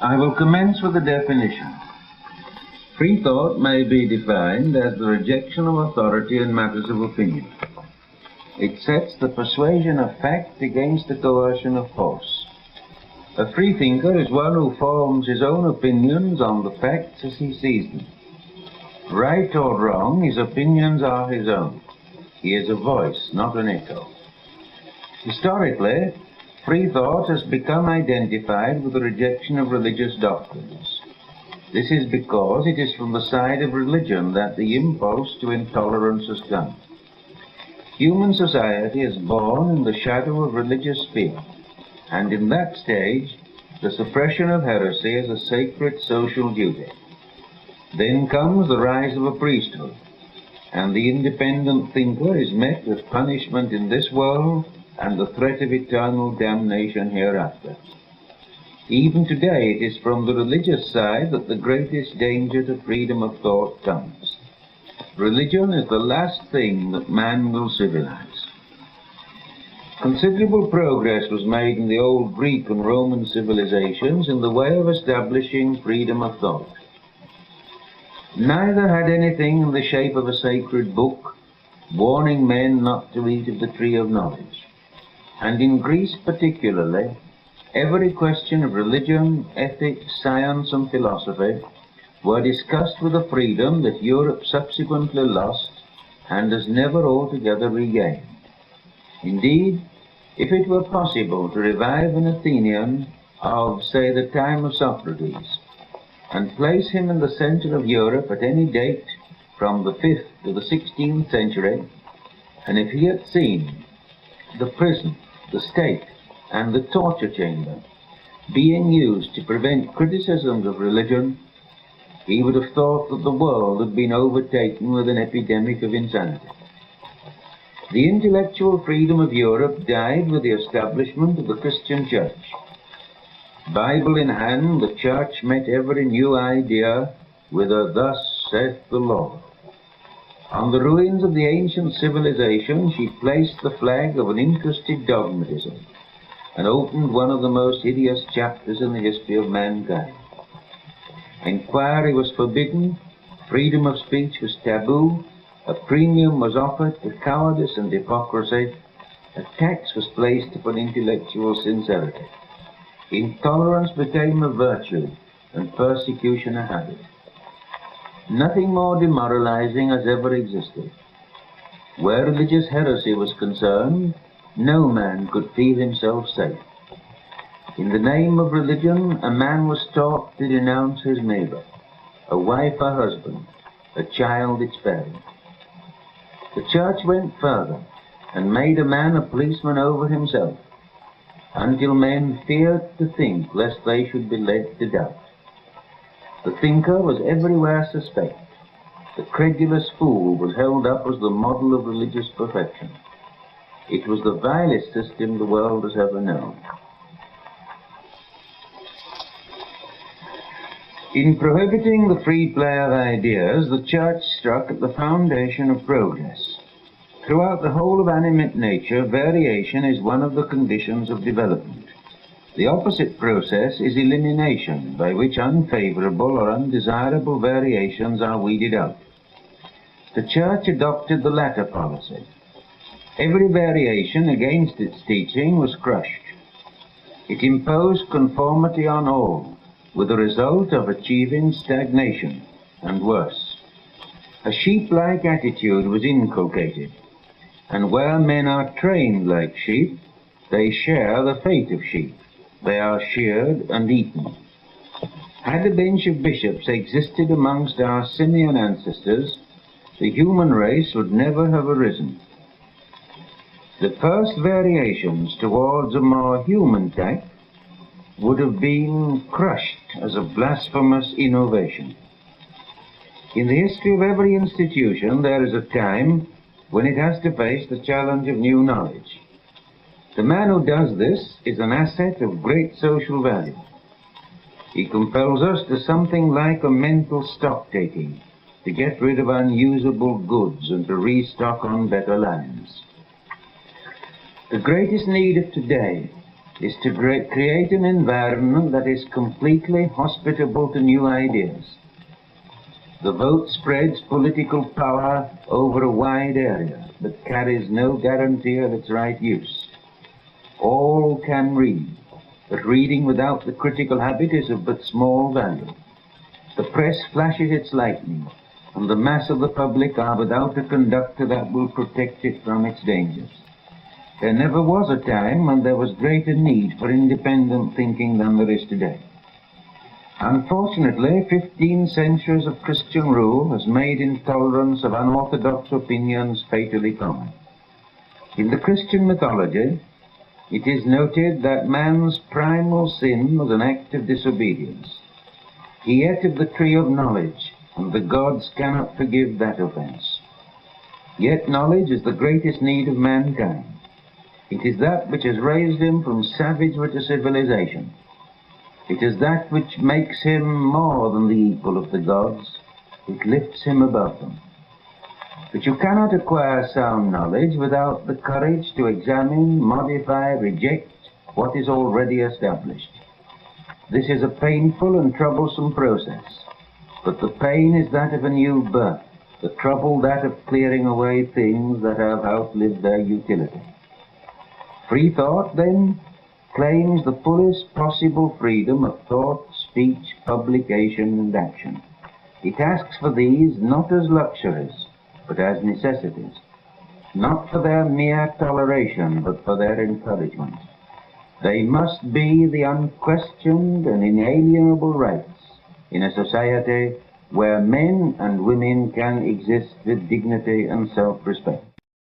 I will commence with a definition. Free thought may be defined as the rejection of authority in matters of opinion. It sets the persuasion of fact against the coercion of force. A free thinker is one who forms his own opinions on the facts as he sees them. Right or wrong, his opinions are his own. He is a voice, not an echo. Historically, free thought has become identified with the rejection of religious doctrines. This is because it is from the side of religion that the impulse to intolerance has come. Human society is born in the shadow of religious fear, and in that stage, the suppression of heresy is a sacred social duty. Then comes the rise of a priesthood, and the independent thinker is met with punishment in this world and the threat of eternal damnation hereafter. Even today, it is from the religious side that the greatest danger to freedom of thought comes. Religion is the last thing that man will civilize. Considerable progress was made in the old Greek and Roman civilizations in the way of establishing freedom of thought. Neither had anything in the shape of a sacred book warning men not to eat of the tree of knowledge. And in Greece particularly, every question of religion, ethics, science and philosophy were discussed with a freedom that Europe subsequently lost and has never altogether regained. Indeed, if it were possible to revive an Athenian of, say, the time of Socrates, and place him in the center of Europe at any date from the 5th to the 16th century, and if he had seen the prison, the stake, and the torture chamber being used to prevent criticisms of religion, he would have thought that the world had been overtaken with an epidemic of insanity. The intellectual freedom of Europe died with the establishment of the Christian Church. Bible in hand, the Church met every new idea with a "Thus saith the Lord." On the ruins of the ancient civilization, she placed the flag of an interested dogmatism and opened one of the most hideous chapters in the history of mankind. Inquiry was forbidden, freedom of speech was taboo, a premium was offered to cowardice and hypocrisy, a tax was placed upon intellectual sincerity. Intolerance became a virtue and persecution a habit. Nothing more demoralizing has ever existed. Where religious heresy was concerned, no man could feel himself safe. In the name of religion, a man was taught to denounce his neighbor, a wife her husband, a child its parent. The Church went further and made a man a policeman over himself, until men feared to think lest they should be led to doubt. The thinker was everywhere suspect. The credulous fool was held up as the model of religious perfection. It was the vilest system the world has ever known. In prohibiting the free play of ideas, the Church struck at the foundation of progress. Throughout the whole of animate nature, variation is one of the conditions of development. The opposite process is elimination, by which unfavorable or undesirable variations are weeded out. The Church adopted the latter policy. Every variation against its teaching was crushed. It imposed conformity on all, with the result of achieving stagnation, and worse. A sheep-like attitude was inculcated, and where men are trained like sheep, they share the fate of sheep. They are sheared and eaten. Had a bench of bishops existed amongst our simian ancestors, the human race would never have arisen. The first variations towards a more human type would have been crushed as a blasphemous innovation. In the history of every institution, there is a time when it has to face the challenge of new knowledge. The man who does this is an asset of great social value. He compels us to something like a mental stock-taking, to get rid of unusable goods and to restock on better lines. The greatest need of today is to create an environment that is completely hospitable to new ideas. The vote spreads political power over a wide area, but carries no guarantee of its right use. All can read, but reading without the critical habit is of but small value. The press flashes its lightning, and the mass of the public are without a conductor that will protect it from its dangers. There never was a time when there was greater need for independent thinking than there is today. Unfortunately, 15 centuries of Christian rule has made intolerance of unorthodox opinions fatally common. In the Christian mythology, it is noted that man's primal sin was an act of disobedience. He ate of the tree of knowledge, and the gods cannot forgive that offense. Yet knowledge is the greatest need of mankind. It is that which has raised him from savagery to civilization. It is that which makes him more than the equal of the gods. It lifts him above them. But you cannot acquire sound knowledge without the courage to examine, modify, reject what is already established. This is a painful and troublesome process, but the pain is that of a new birth, the trouble that of clearing away things that have outlived their utility. Free thought, then, claims the fullest possible freedom of thought, speech, publication, and action. It asks for these not as luxuries, but as necessities, not for their mere toleration, but for their encouragement. They must be the unquestioned and inalienable rights in a society where men and women can exist with dignity and self-respect.